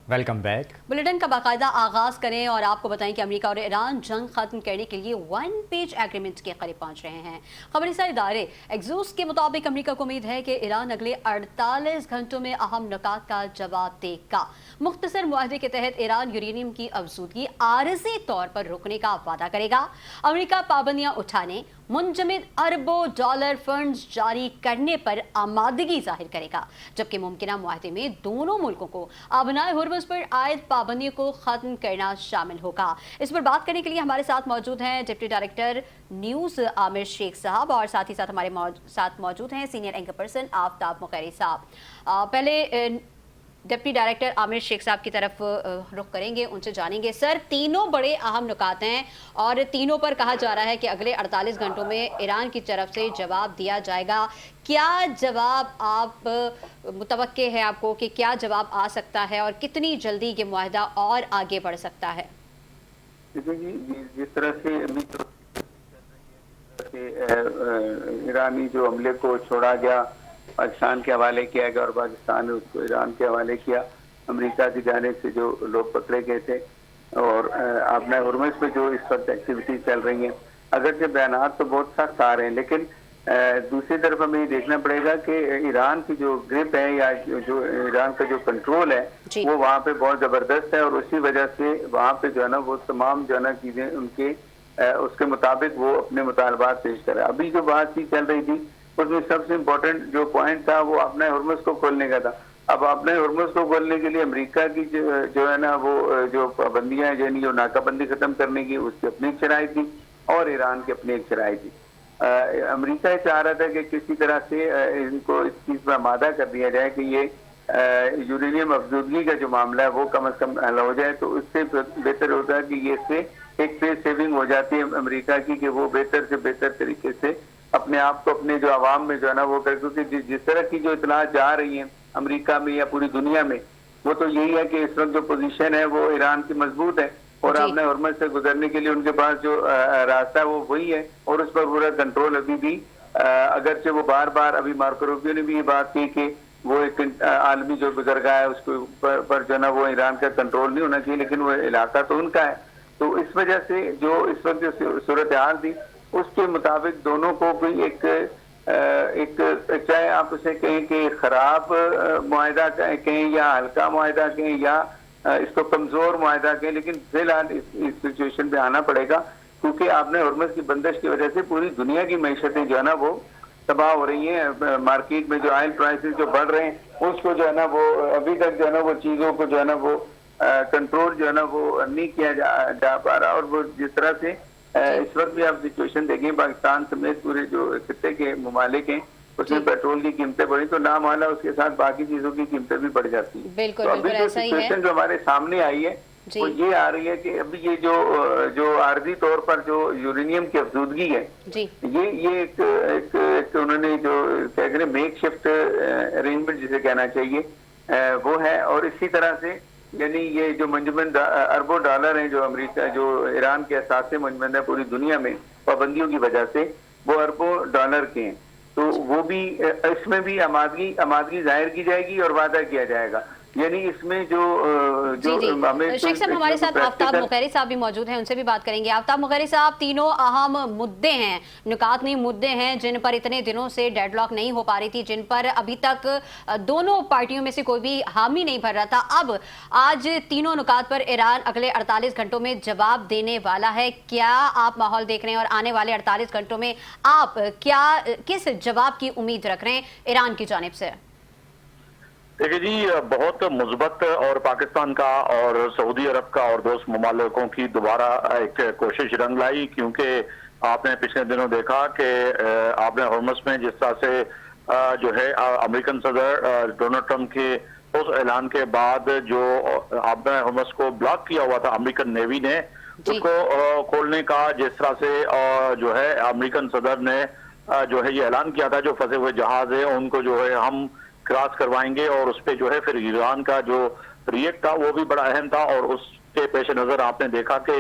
Welcome back. Bulletin का बाकायदा आगाज करें और आपको बताएं कि अमेरिका और ईरान जंग खत्म करने के लिए 1 पेज एग्रीमेंट के करीब पहुंच रहे हैं। खबरसार इदारे एक्सूस के मुताबिक अमेरिका को उम्मीद है कि ईरान अगले 48 घंटों में अहम नुकात का जवाब देगा। मुख्तसर मुआहदे के तहत ईरान यूरेनियम की अफजूदगी आरजी तौर पर रोकने का वादा करेगा। अमेरिका पाबंदियां उठाने, मुंजमद अरबों डॉलर फंड्स जारी करने पर आमादगी जाहिर करेगा, जबकि मुमकिन मुआहदे में दोनों मुल्कों को आबनाए हुर्मुज़ पर आयद पाबंदियों को खत्म करना शामिल होगा। इस पर बात करने के लिए हमारे साथ मौजूद हैं deputy director news Aamir Sheikh साहब और साथ ही साथ हमारे साथ मौजूद हैं senior anchor person Aftab Mukhairi साहब। पहले डिप्टी डायरेक्टर आमिर शेख साहब की तरफ रुख करेंगे, उनसे जानेंगे। सर, तीनों बड़े अहम नुकात हैं और तीनों पर कहा जा रहा है कि अगले 48 घंटों में ईरान की तरफ से जवाब दिया जाएगा। क्या जवाब आप मुतवक्के है आपको कि क्या जवाब आ सकता है और कितनी जल्दी ये मुआहदा और आगे बढ़ सकता है? जिस तरह से ईरानी जो हमले को छोड़ा गया, पाकिस्तान के हवाले किया गया और पाकिस्तान ने उसको ईरान के हवाले किया। अमेरिका की जानिब से जो लोग पकड़े गए थे और आपने हुर्मुज़ में जो इस वक्त एक्टिविटी चल रही हैं, अगरचे बयानात तो बहुत सख्त आ रहे हैं, लेकिन दूसरी तरफ हमें ये देखना पड़ेगा कि ईरान की जो ग्रिप है या जो ईरान का जो कंट्रोल है वो वहाँ पे बहुत ज़बरदस्त है और उसी वजह से वहाँ पे जो है ना वो तमाम जो है ना चीज़ें उनके उसके मुताबिक वो अपने मुतालबात पेश करे। अभी जो बातचीत चल रही थी उसमें सबसे इम्पोर्टेंट जो पॉइंट था वो अपने हुर्मुज़ को खोलने का था। अब अपने हुर्मुज़ को खोलने के लिए अमेरिका की जो है ना वो जो पाबंदियां यानी जो नाकाबंदी खत्म करने की उसकी अपनी एक शराइत थी और ईरान की अपनी एक शराइत थी। अमेरिका चाह रहा था कि किसी तरह से इनको इस चीज़ पर आमादा कर दिया जाए कि ये यूरेनियम अफजूदगी का जो मामला है वो कम अज़ कम हल हो जाए, तो उससे बेहतर होता है कि ये इससे एक फेस सेविंग हो जाती है अमेरिका की कि वो बेहतर से बेहतर तरीके से अपने आप को अपने जो आवाम में जो है ना वो कर, क्योंकि जिस तरह की जो इतला जा रही है अमेरिका में या पूरी दुनिया में, वो तो यही है कि इस वक्त जो पोजीशन है वो ईरान की मजबूत है और आपने हुर्मुज़ से गुजरने के लिए उनके पास जो रास्ता है वो वही है और उस पर पूरा कंट्रोल अभी भी अगरचे वो बार बार अभी मार्को रूबियो ने भी ये बात की कि वो एक आलमी जो गुजरगाह है उसके ऊपर जो है ना वो ईरान का कंट्रोल नहीं होना चाहिए, लेकिन वो इलाका तो उनका है। तो इस वजह से जो इस वक्त जो सूरत हाल थी उसके मुताबिक दोनों को भी एक चाहे आप उसे कहें कि खराब मुआहदा कहें या हल्का मुआहदा कहें या इसको कमजोर मुआहदा कहें, लेकिन फिलहाल इस सिचुएशन पे आना पड़ेगा क्योंकि आपने हुर्मुज़ की बंदिश की वजह से पूरी दुनिया की मैशतें जो है ना वो तबाह हो रही हैं। मार्केट में जो ऑयल प्राइसेस जो बढ़ रहे हैं उसको जो है ना वो अभी तक जो है ना वो चीज़ों को जो है ना वो कंट्रोल जो है ना वो नहीं किया जा पा रहा और वो जिस तरह से इस वक्त भी आप सिचुएशन देखें पाकिस्तान समेत पूरे जो खित्ते के ममालिक हैं उसमें पेट्रोल की कीमतें बढ़ी तो ना माला उसके साथ बाकी चीजों की कीमतें भी बढ़ जाती हैं। बिल्कुल, तो अभी जो सिचुएशन जो हमारे सामने आई है वो ये आ रही है कि अभी ये जो आर्जी तौर पर जो यूरेनियम की अफजूदगी है ये एक उन्होंने जो क्या करें मेक शिफ्ट अरेंजमेंट जिसे कहना चाहिए वो है और इसी तरह से यानी ये जो मंजमद अरबों डॉलर हैं जो अमेरिका जो ईरान के असासे मंजमद है पूरी दुनिया में पाबंदियों की वजह से वो अरबों डॉलर के हैं, तो वो भी इसमें भी आमादगी जाहिर की जाएगी और वादा किया जाएगा। यानी इसमें जो शेख साहब हमारे साथ आफ्ताब मुखैरी साहब भी मौजूद हैं, उनसे भी बात करेंगे। आफ्ताब मुखैरी साहब, तीनों अहम मुद्दे हैं, नुकात नहीं मुद्दे हैं जिन पर इतने दिनों से डेडलॉक नहीं हो पा रही थी, जिन पर अभी तक दोनों पार्टियों में से कोई भी हामी नहीं भर रहा था। अब आज तीनों नुकात पर ईरान अगले 48 घंटों में जवाब देने वाला है। क्या आप माहौल देख रहे हैं और आने वाले 48 घंटों में आप किस जवाब की उम्मीद रख रहे हैं ईरान की जानिब से? देखिए जी, बहुत मुस्बत और पाकिस्तान का और सऊदी अरब का और दोस्त ममालिकों की दोबारा एक कोशिश रंग लाई, क्योंकि आपने पिछले दिनों देखा कि आपने हुर्मुज़ में जिस तरह से जो है अमेरिकन सदर डोनाल्ड ट्रंप के उस ऐलान के बाद जो आपने हुर्मुज़ को ब्लॉक किया हुआ था अमेरिकन नेवी ने उसको खोलने का जिस तरह से जो है अमेरिकन सदर ने जो है ये ऐलान किया था जो फंसे हुए जहाज है उनको जो है हम क्रॉस करवाएंगे और उस पर जो है फिर ईरान का जो रिएक्ट था वो भी बड़ा अहम था और उसके पेश नजर आपने देखा कि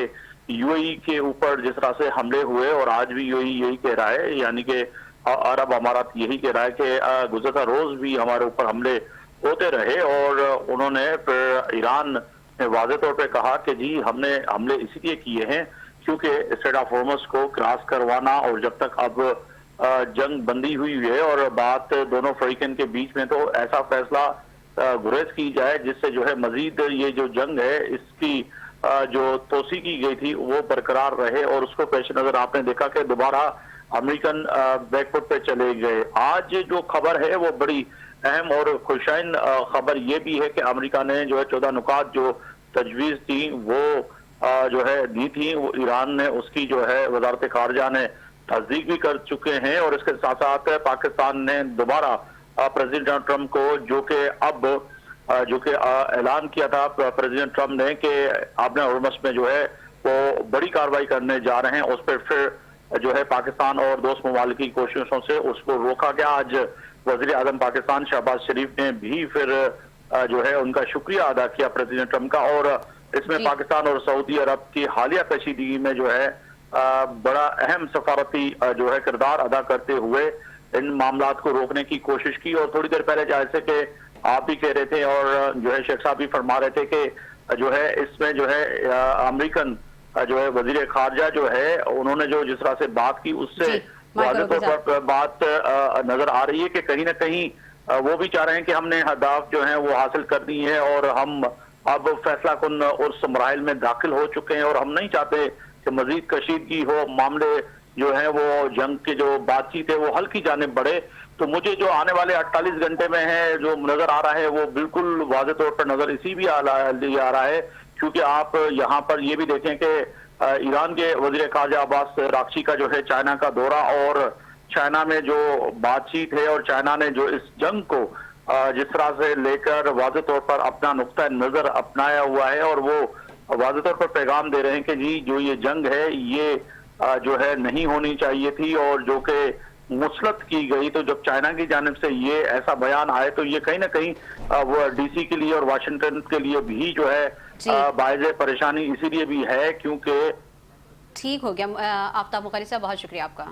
यूएई के ऊपर जिस तरह से हमले हुए और आज भी यूएई यही कह रहा है, यानी कि अरब अमारात यही कह रहा है कि गुज़श्ता रोज भी हमारे ऊपर हमले होते रहे। और उन्होंने फिर ईरान ने वाज़ेह तौर पे कहा कि जी हमने हमले इसलिए किए हैं क्योंकि स्ट्रेट ऑफ हॉर्मुज़ को क्रॉस करवाना, और जब तक अब जंग बंदी हुई है और बात दोनों फरीकैन के बीच में, तो ऐसा फैसला गुरेज की जाए जिससे जो है मजीद ये जो जंग है इसकी जो तोसी की गई थी वो बरकरार रहे। और उसको पेश नजर आपने देखा कि दोबारा अमेरिकन बैकफुट पे चले गए। आज जो खबर है वो बड़ी अहम और खुशाइन खबर ये भी है कि अमेरिका ने जो है 14 नुकात जो तजवीज़ थी वो जो है दी थी, वो ईरान ने उसकी जो है वजारत खारजा ने तस्दीक भी कर चुके हैं। और इसके साथ साथ पाकिस्तान ने दोबारा प्रेसिडेंट डोनाल्ड ट्रंप को जो कि ऐलान किया था प्रेसिडेंट ट्रंप ने कि आपने हॉर्मुज़ में जो है वो बड़ी कार्रवाई करने जा रहे हैं, उस पर फिर जो है पाकिस्तान और दोस्त ममालिक की कोशिशों से उसको रोका गया। आज वज़ीर आज़म पाकिस्तान शहबाज शरीफ ने भी फिर जो है उनका शुक्रिया अदा किया प्रेसिडेंट ट्रंप का। और इसमें पाकिस्तान और सऊदी अरब की हालिया कशीदगी में जो है बड़ा अहम सफारती जो है किरदार अदा करते हुए इन मामलात को रोकने की कोशिश की। और थोड़ी देर पहले जैसे कि आप भी कह रहे थे और जो है शेख साहब भी फरमा रहे थे कि जो है इसमें जो है अमेरिकन जो है वजीर खारजा जो है उन्होंने जो जिस तरह से बात की उससे वाज़ेह तौर पर बात नजर आ रही है कि कहीं ना कहीं वो भी चाह रहे हैं कि हमने अहदाफ जो है वो हासिल करनी है और हम अब फैसला कुन उस मराहिल में दाखिल हो चुके हैं और हम नहीं चाहते कि मजीद कशीदगी हो, मामले जो है वो जंग के जो बातचीत है वो हल की जाने बढ़े। तो मुझे जो आने वाले 48 घंटे में है जो नजर आ रहा है वो बिल्कुल वाज़ेह तौर पर नजर इसी भी आ रहा है, क्योंकि आप यहाँ पर ये भी देखें कि ईरान के वजीर खारजा अब्बास राक्ची का जो है चाइना का दौरा और चाइना में जो बातचीत है और चाइना ने जो इस जंग को जिस तरह से लेकर वाज़ेह तौर पर अपना नुक्ता नजर अपनाया हुआ है और वो वाज़ेह तौर पर पैगाम दे रहे हैं कि जी जो ये जंग है ये जो है नहीं होनी चाहिए थी और जो कि मुसलत की गई। तो जब चाइना की जानिब से ये ऐसा बयान आए तो ये कहीं ना कहीं वो डीसी के लिए और वाशिंगटन के लिए भी जो है बाइज़ परेशानी इसीलिए भी है क्योंकि ठीक हो गया। आफ्ताब मुखर्री साहब बहुत शुक्रिया आपका।